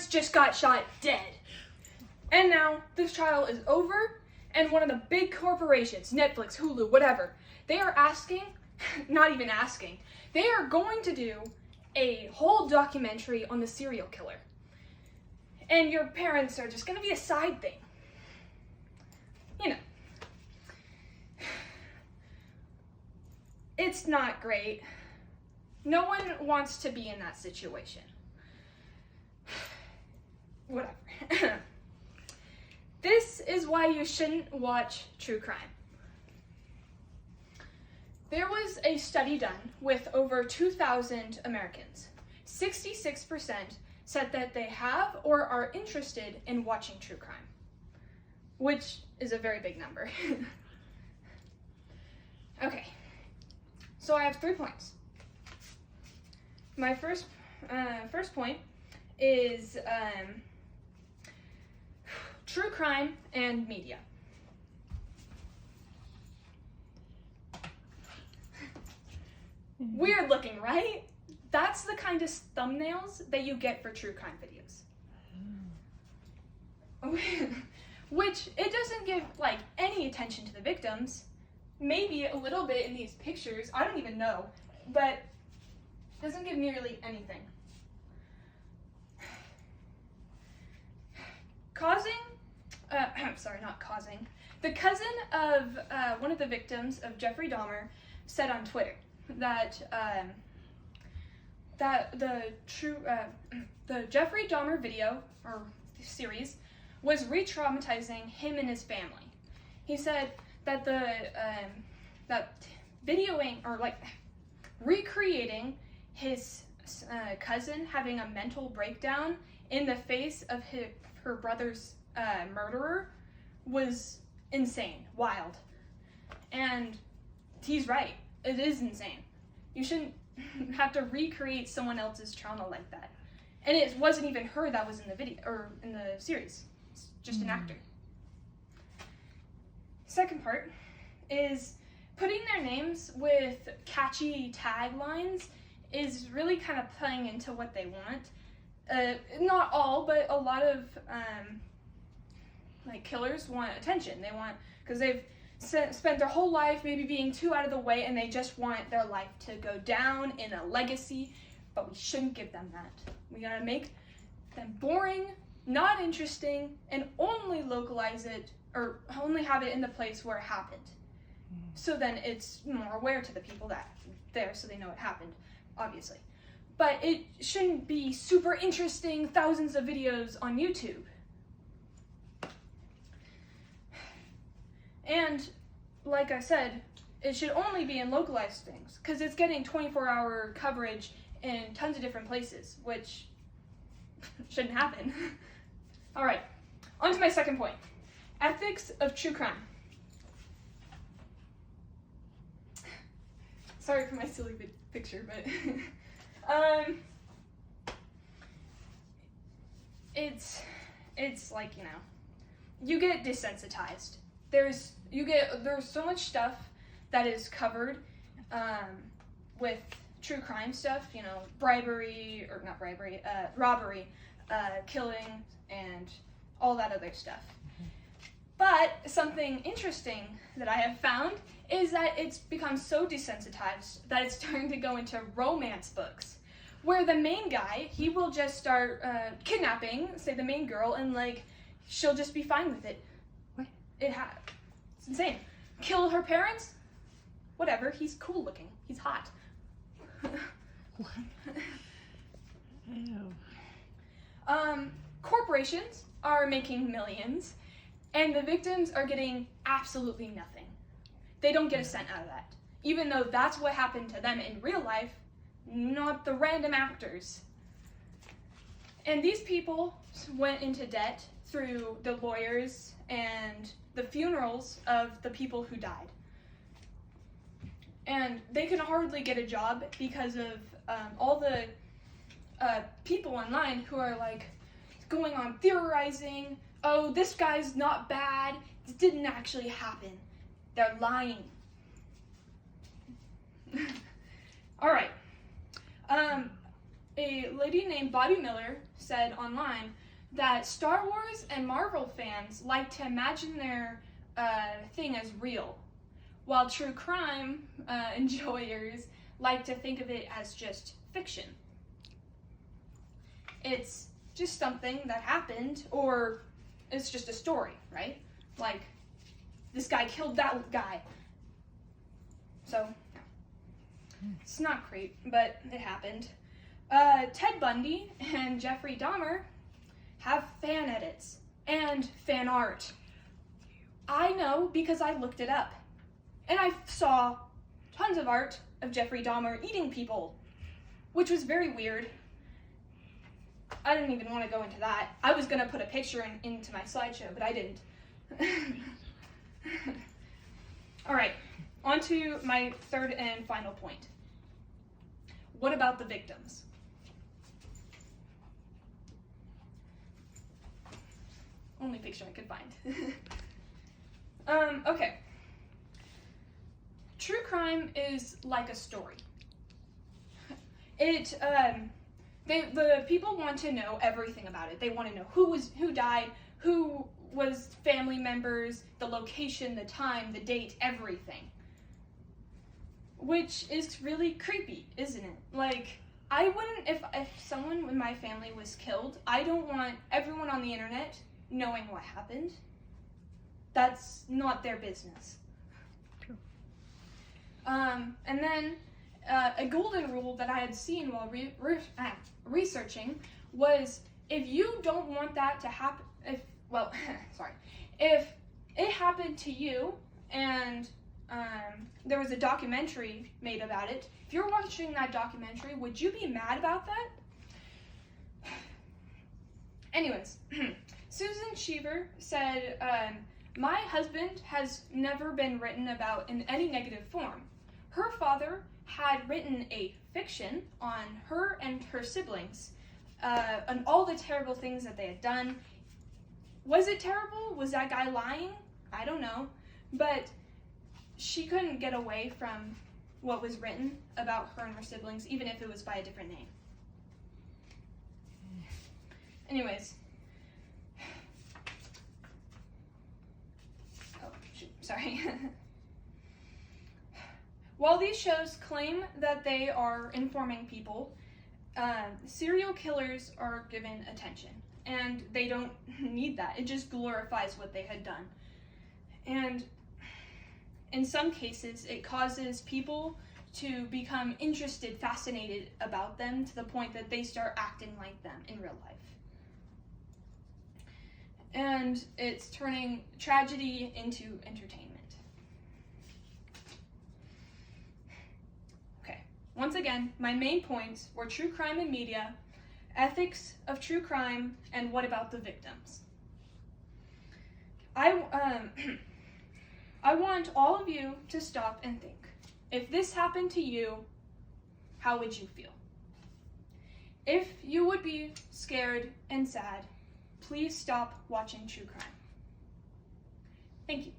parents just got shot dead. And now this trial is over, and one of the big corporations, Netflix, Hulu, whatever, they are asking, not even asking, they are going to do a whole documentary on the serial killer. And your parents are just going to be a side thing. You know. It's not great. No one wants to be in that situation. Whatever. This is why you shouldn't watch true crime. There was a study done with over 2,000 Americans. 66% said that they have or are interested in watching true crime, which is a very big number. Okay, so I have 3 points. My first point is true crime and media. Weird looking, right? That's the kind of thumbnails that you get for true crime videos. Which, it doesn't give, like, any attention to the victims. Maybe a little bit in these pictures, I don't even know, but doesn't give nearly anything. The cousin of one of the victims of Jeffrey Dahmer said on Twitter that the Jeffrey Dahmer video or series was re-traumatizing him and his family. He said that that videoing or like recreating his cousin having a mental breakdown in the face of her brother's murderer was insane, wild. And he's right. It is insane. You shouldn't have to recreate someone else's trauma like that. And it wasn't even her that was in the video or in the series. It's just an actor. Second part is putting their names with catchy taglines is really kind of playing into what they want. Not all, but a lot of like killers want attention. They want, because they've spent their whole life maybe being too out of the way and they just want their life to go down in a legacy, but we shouldn't give them that. We gotta make them boring, not interesting, and only localize it or only have it in the place where it happened. So then it's more aware to the people that there so they know it happened, obviously. But it shouldn't be super interesting, thousands of videos on YouTube. And like I said, it should only be in localized things because it's getting 24-hour coverage in tons of different places, which shouldn't happen. All right, on to my second point. Ethics of true crime. Sorry for my silly picture, but it's like, you know, you get desensitized. There's so much stuff that is covered with true crime stuff, you know, robbery, killing, and all that other stuff. But something interesting that I have found is that it's become so desensitized that it's starting to go into romance books, where the main guy, he will just start kidnapping, say, the main girl, and like she'll just be fine with it. It's insane. Kill her parents? Whatever, he's cool looking. He's hot. Ew. Corporations are making millions, and the victims are getting absolutely nothing. They don't get a cent out of that. Even though that's what happened to them in real life, not the random actors. And these people went into debt through the lawyers and the funerals of the people who died. And they can hardly get a job because of all the people online who are like going on theorizing, oh, this guy's not bad, this didn't actually happen. They're lying. All right. a lady named Bobby Miller said online that Star Wars and Marvel fans like to imagine their thing as real, while true crime enjoyers like to think of it as just fiction. It's just something that happened, or it's just a story, right? Like, this guy killed that guy. So, it's not great, but it happened. Ted Bundy and Jeffrey Dahmer have fan edits and fan art. I know because I looked it up. And I saw tons of art of Jeffrey Dahmer eating people, which was very weird. I didn't even want to go into that. I was going to put a picture into my slideshow, but I didn't. All right, on to my third and final point. What about the victims? Only picture I could find. Okay. True crime is like a story. The people want to know everything about it. They want to know who died, who was family members, the location, the time, the date, everything. Which is really creepy, isn't it? Like, I wouldn't, if someone in my family was killed, I don't want everyone on the internet knowing what happened. That's not their business. True. And then a golden rule that I had seen while researching was, if you don't want that to happen, if it happened to you and there was a documentary made about it, if you're watching that documentary, would you be mad about that? Anyways, Susan Cheever said, my husband has never been written about in any negative form. Her father had written a fiction on her and her siblings, on all the terrible things that they had done. Was it terrible? Was that guy lying? I don't know. But she couldn't get away from what was written about her and her siblings, even if it was by a different name. Anyways. Oh, shoot, sorry. While these shows claim that they are informing people, serial killers are given attention, and they don't need that. It just glorifies what they had done. And in some cases, it causes people to become interested, fascinated about them, to the point that they start acting like them in real life. And it's turning tragedy into entertainment. Once again, my main points were true crime in media, ethics of true crime, and what about the victims. I want all of you to stop and think. If this happened to you, how would you feel? If you would be scared and sad, please stop watching true crime. Thank you.